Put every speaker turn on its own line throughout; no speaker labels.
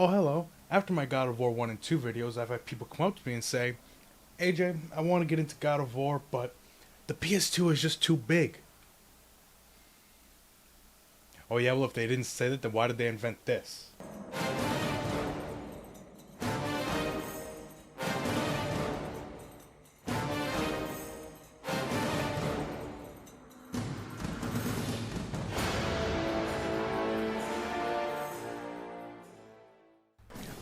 Oh, hello. After my God of War 1 and 2 videos, I've had people come up to me and say, AJ, I want to get into God of War, but the PS2 is just too big. Oh yeah, well if they didn't say that, then why did they invent this?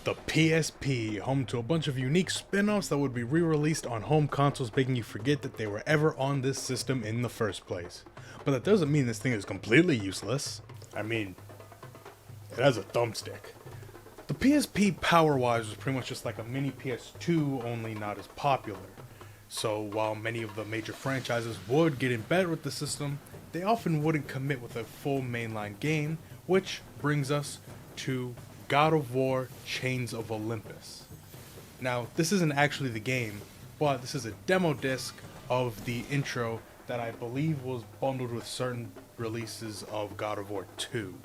The PSP, home to a bunch of unique spin-offs that would be re-released on home consoles, making you forget that they were ever on this system in the first place. But that doesn't mean this thing is completely useless. I mean, it has a thumbstick. The PSP power-wise was pretty much just like a mini PS2, only not as popular. So while many of the major franchises would get in bed with the system, they often wouldn't commit with a full mainline game, which brings us to God of War Chains of Olympus. Now, this isn't actually the game, but this is a demo disc of the intro that I believe was bundled with certain releases of God of War 2.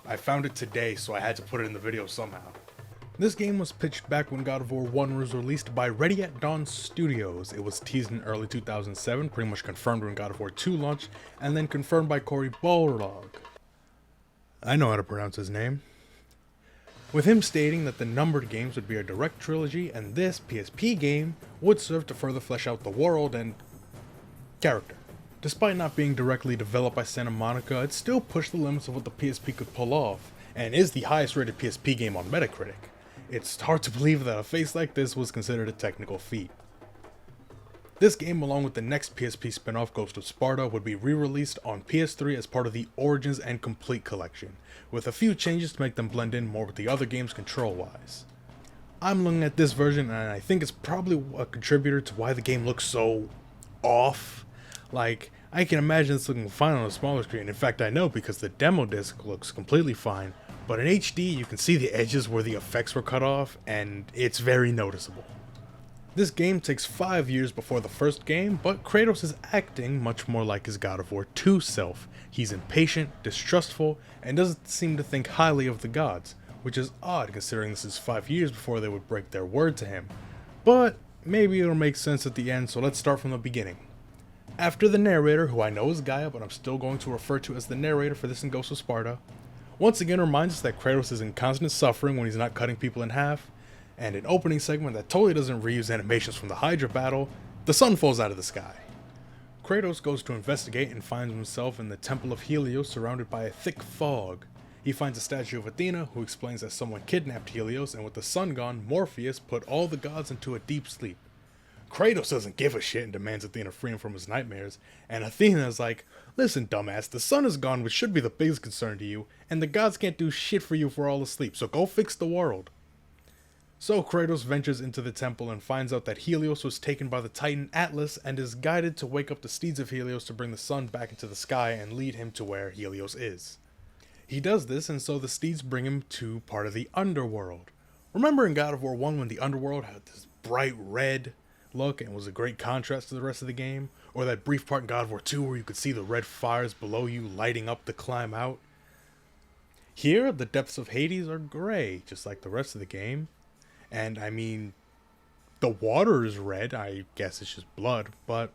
I found it today, so I had to put it in the video somehow. This game was pitched back when God of War 1 was released by Ready at Dawn Studios. It was teased in early 2007, pretty much confirmed when God of War 2 launched, and then confirmed by Cory Barlog. I know how to pronounce his name. With him stating that the numbered games would be a direct trilogy, and this PSP game would serve to further flesh out the world and character. Despite not being directly developed by Santa Monica, it still pushed the limits of what the PSP could pull off, and is the highest rated PSP game on Metacritic. It's hard to believe that a face like this was considered a technical feat. This game, along with the next PSP spin-off Ghost of Sparta, would be re-released on PS3 as part of the Origins and Complete collection, with a few changes to make them blend in more with the other games control-wise. I'm looking at this version and I think it's probably a contributor to why the game looks so off. Like, I can imagine this looking fine on a smaller screen. In fact, I know because the demo disc looks completely fine, but in HD you can see the edges where the effects were cut off, and it's very noticeable. This game takes 5 years before the first game, but Kratos is acting much more like his God of War 2 self. He's impatient, distrustful, and doesn't seem to think highly of the gods, which is odd considering this is 5 years before they would break their word to him. But maybe it'll make sense at the end, so let's start from the beginning. After the narrator, who I know is Gaia, but I'm still going to refer to as the narrator for this in Ghost of Sparta, once again reminds us that Kratos is in constant suffering when he's not cutting people in half, and an opening segment that totally doesn't reuse animations from the Hydra battle, the sun falls out of the sky. Kratos goes to investigate and finds himself in the Temple of Helios surrounded by a thick fog. He finds a statue of Athena, who explains that someone kidnapped Helios, and with the sun gone, Morpheus put all the gods into a deep sleep. Kratos doesn't give a shit and demands Athena free him from his nightmares, and Athena is like, listen dumbass, the sun is gone, which should be the biggest concern to you, and the gods can't do shit for you if we're all asleep, so go fix the world. So Kratos ventures into the temple and finds out that Helios was taken by the Titan Atlas and is guided to wake up the steeds of Helios to bring the sun back into the sky and lead him to where Helios is. He does this, and so the steeds bring him to part of the underworld. Remember in God of War 1 when the underworld had this bright red look and was a great contrast to the rest of the game? Or that brief part in God of War 2 where you could see the red fires below you lighting up the climb out? Here, the depths of Hades are gray, just like the rest of the game. And I mean, the water is red, I guess it's just blood, but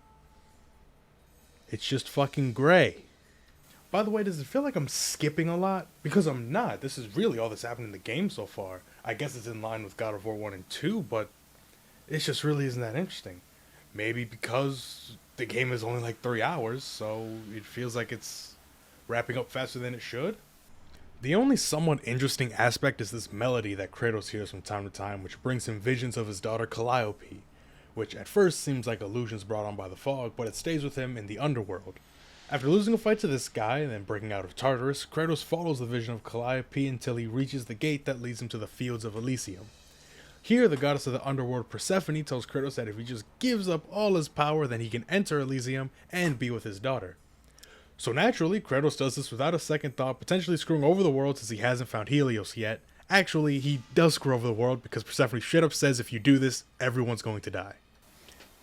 it's just fucking gray. By the way, does it feel like I'm skipping a lot? Because I'm not. This is really all that's happened in the game so far. I guess it's in line with God of War 1 and 2, but it just really isn't that interesting. Maybe because the game is only like 3 hours, so it feels like it's wrapping up faster than it should. The only somewhat interesting aspect is this melody that Kratos hears from time to time, which brings him visions of his daughter Calliope, which at first seems like illusions brought on by the fog, but it stays with him in the underworld. After losing a fight to this guy and then breaking out of Tartarus, Kratos follows the vision of Calliope until he reaches the gate that leads him to the fields of Elysium. Here, the goddess of the underworld Persephone tells Kratos that if he just gives up all his power, then he can enter Elysium and be with his daughter. So naturally, Kratos does this without a second thought, potentially screwing over the world since he hasn't found Helios yet. Actually, he does screw over the world because Persephone straight up says if you do this, everyone's going to die.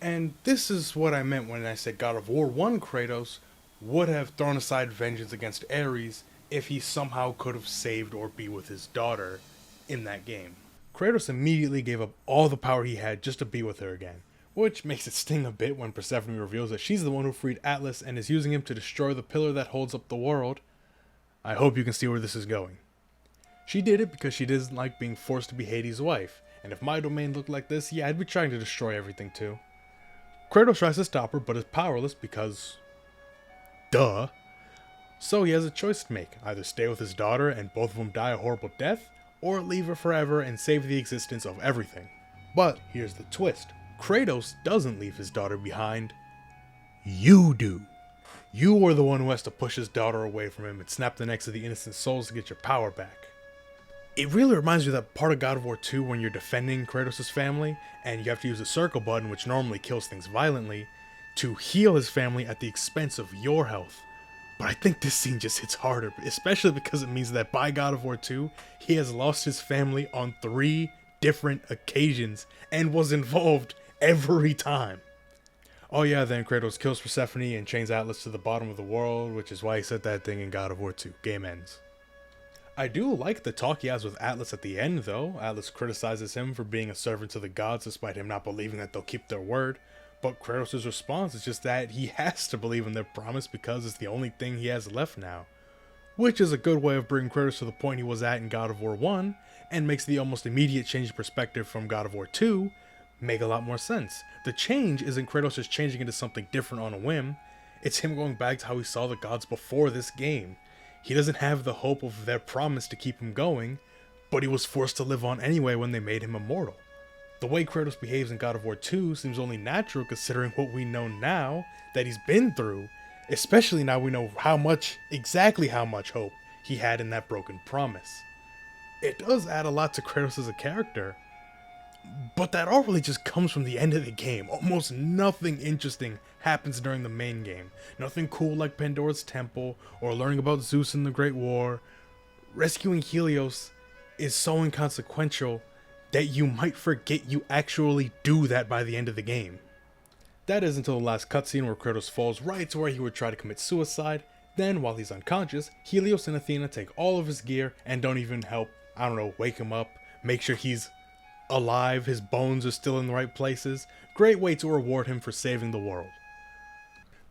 And this is what I meant when I said God of War 1 Kratos would have thrown aside vengeance against Ares if he somehow could have saved or be with his daughter in that game. Kratos immediately gave up all the power he had just to be with her again, which makes it sting a bit when Persephone reveals that she's the one who freed Atlas and is using him to destroy the pillar that holds up the world. I hope you can see where this is going. She did it because she doesn't like being forced to be Hades' wife, and if my domain looked like this, yeah, I'd be trying to destroy everything too. Kratos tries to stop her, but is powerless because... duh. So he has a choice to make, either stay with his daughter and both of them die a horrible death, or leave her forever and save the existence of everything. But here's the twist. Kratos doesn't leave his daughter behind. You do. You are the one who has to push his daughter away from him and snap the necks of the innocent souls to get your power back. It really reminds me of that part of God of War 2 when you're defending Kratos' family and you have to use the circle button, which normally kills things violently, to heal his family at the expense of your health. But I think this scene just hits harder, especially because it means that by God of War 2, he has lost his family on 3 different occasions and was involved every time. Oh yeah, then Kratos kills Persephone and chains Atlas to the bottom of the world, which is why he said that thing in God of War 2. Game ends. I do like the talk he has with Atlas at the end though. Atlas criticizes him for being a servant to the gods despite him not believing that they'll keep their word. But Kratos' response is just that he has to believe in their promise because it's the only thing he has left now. Which is a good way of bringing Kratos to the point he was at in God of War 1, and makes the almost immediate change of perspective from God of War 2 make a lot more sense. The change isn't Kratos just changing into something different on a whim, it's him going back to how he saw the gods before this game. He doesn't have the hope of their promise to keep him going, but he was forced to live on anyway when they made him immortal. The way Kratos behaves in God of War 2 seems only natural considering what we know now that he's been through, especially now we know exactly how much hope he had in that broken promise. It does add a lot to Kratos as a character, but that all really just comes from the end of the game. Almost nothing interesting happens during the main game. Nothing cool like Pandora's Temple or learning about Zeus in the Great War. Rescuing Helios is so inconsequential that you might forget you actually do that by the end of the game. That is until the last cutscene where Kratos falls right to where he would try to commit suicide. Then, while he's unconscious, Helios and Athena take all of his gear and don't even help, wake him up, make sure he's alive, his bones are still in the right places. Great way to reward him for saving the world.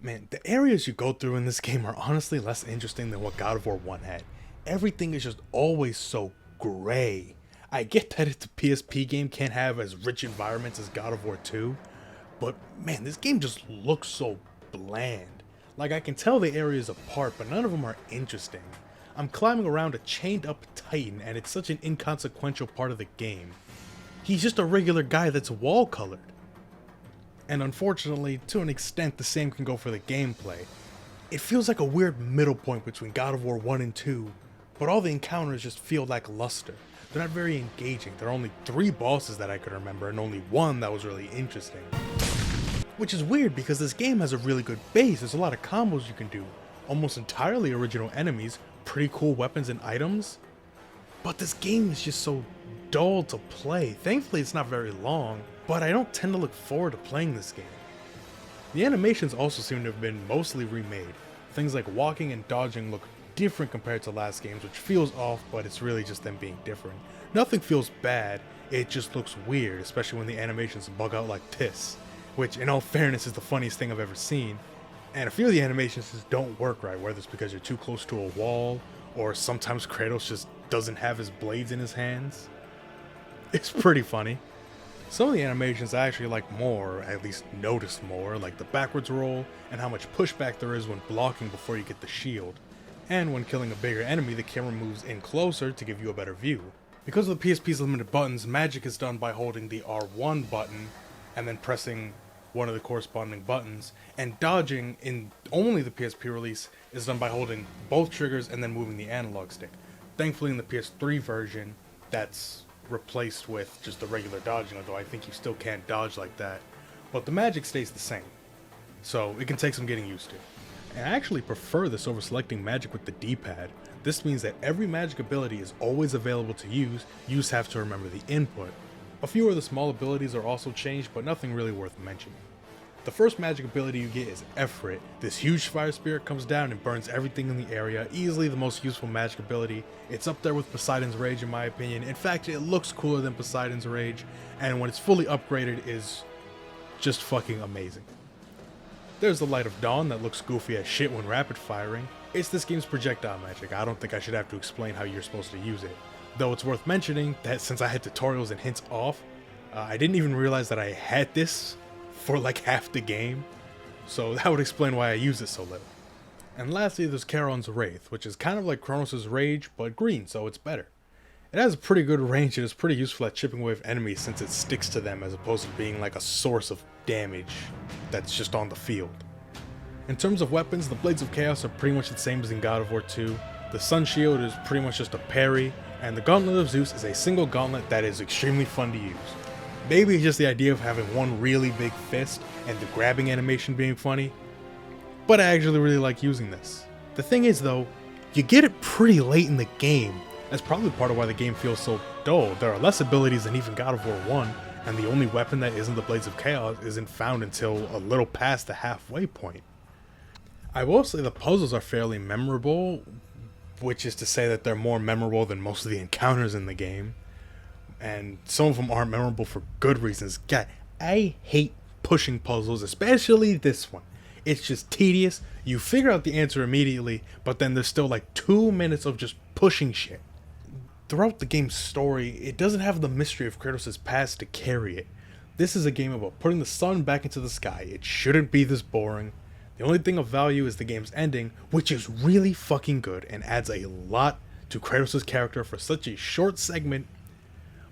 Man, the areas you go through in this game are honestly less interesting than what God of War 1 had. Everything is just always so gray. I get that it's a PSP game, can't have as rich environments as God of War 2, but man, this game just looks so bland. Like, I can tell the areas apart, but none of them are interesting. I'm climbing around a chained up titan, and it's such an inconsequential part of the game. He's just a regular guy that's wall colored. And unfortunately, to an extent, the same can go for the gameplay. It feels like a weird middle point between God of War 1 and 2, but all the encounters just feel lackluster. They're not very engaging. There are only 3 bosses that I could remember and only 1 that was really interesting. Which is weird because this game has a really good base. There's a lot of combos you can do. Almost entirely original enemies, pretty cool weapons and items. But this game is just so dull to play. Thankfully it's not very long, but I don't tend to look forward to playing this game. The animations also seem to have been mostly remade. Things like walking and dodging look different compared to last games, which feels off, but it's really just them being different. Nothing feels bad, it just looks weird, especially when the animations bug out like this, which in all fairness is the funniest thing I've ever seen. And a few of the animations just don't work right, whether it's because you're too close to a wall, or sometimes Kratos just doesn't have his blades in his hands. It's pretty funny. Some of the animations I actually like more, or at least notice more, like the backwards roll, and how much pushback there is when blocking before you get the shield. And when killing a bigger enemy, the camera moves in closer to give you a better view. Because of the PSP's limited buttons, magic is done by holding the R1 button and then pressing one of the corresponding buttons, and dodging in only the PSP release is done by holding both triggers and then moving the analog stick. Thankfully in the PS3 version, that's replaced with just the regular dodging, although I think you still can't dodge like that. But the magic stays the same, so it can take some getting used to. And I actually prefer this over selecting magic with the D-pad. This means that every magic ability is always available to use, you just have to remember the input. A few of the small abilities are also changed, but nothing really worth mentioning. The first magic ability you get is Efrit. This huge fire spirit comes down and burns everything in the area, easily the most useful magic ability. It's up there with Poseidon's Rage in my opinion. In fact, it looks cooler than Poseidon's Rage, and when it's fully upgraded is just fucking amazing. There's the Light of Dawn that looks goofy as shit when rapid firing. It's this game's projectile magic. I don't think I should have to explain how you're supposed to use it. Though it's worth mentioning that since I had tutorials and hints off, I didn't even realize that I had this for like half the game, so that would explain why I use it so little. And lastly, there's Charon's Wraith, which is kind of like Kronos' Rage, but green, so it's better. It has a pretty good range and is pretty useful at chipping away enemies since it sticks to them as opposed to being like a source of damage that's just on the field. In terms of weapons, the Blades of Chaos are pretty much the same as in God of War 2. The Sun Shield is pretty much just a parry, and the Gauntlet of Zeus is a single gauntlet that is extremely fun to use. Maybe it's just the idea of having one really big fist and the grabbing animation being funny, but I actually really like using this. The thing is though, you get it pretty late in the game. That's probably part of why the game feels so dull. There are less abilities than even God of War 1, and the only weapon that isn't the Blades of Chaos isn't found until a little past the halfway point. I will say the puzzles are fairly memorable, which is to say that they're more memorable than most of the encounters in the game. And some of them aren't memorable for good reasons. God, I hate pushing puzzles, especially this one. It's just tedious. You figure out the answer immediately, but then there's still like 2 minutes of just pushing shit. Throughout the game's story, it doesn't have the mystery of Kratos' past to carry it. This is a game about putting the sun back into the sky. It shouldn't be this boring. The only thing of value is the game's ending, which is really fucking good and adds a lot to Kratos' character for such a short segment,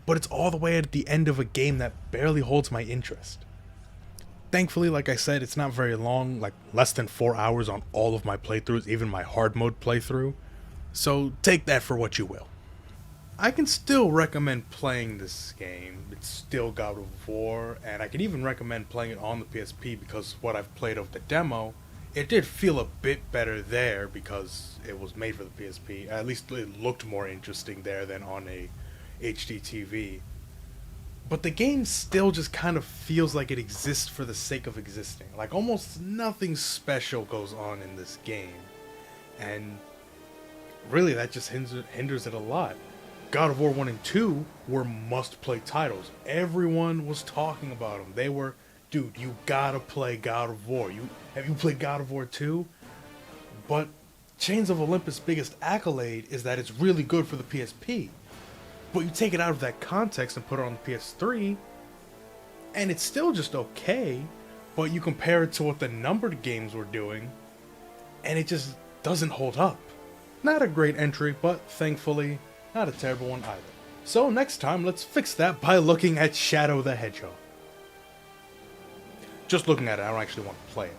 but it's all the way at the end of a game that barely holds my interest. Thankfully, like I said, it's not very long, like less than 4 hours on all of my playthroughs, even my hard mode playthrough, so take that for what you will. I can still recommend playing this game. It's still God of War, and I can even recommend playing it on the PSP because what I've played of the demo, it did feel a bit better there because it was made for the PSP. At least it looked more interesting there than on a HD TV. But the game still just kind of feels like it exists for the sake of existing. Like almost nothing special goes on in this game. And really that just hinders it a lot. God of War 1 and 2 were must-play titles. Everyone was talking about them. They were, dude, you gotta play God of War. Have you played God of War 2? But Chains of Olympus' biggest accolade is that it's really good for the PSP. But you take it out of that context and put it on the PS3, and it's still just okay, but you compare it to what the numbered games were doing, and it just doesn't hold up. Not a great entry, but thankfully, not a terrible one either. So next time, let's fix that by looking at Shadow the Hedgehog. Just looking at it, I don't actually want to play it.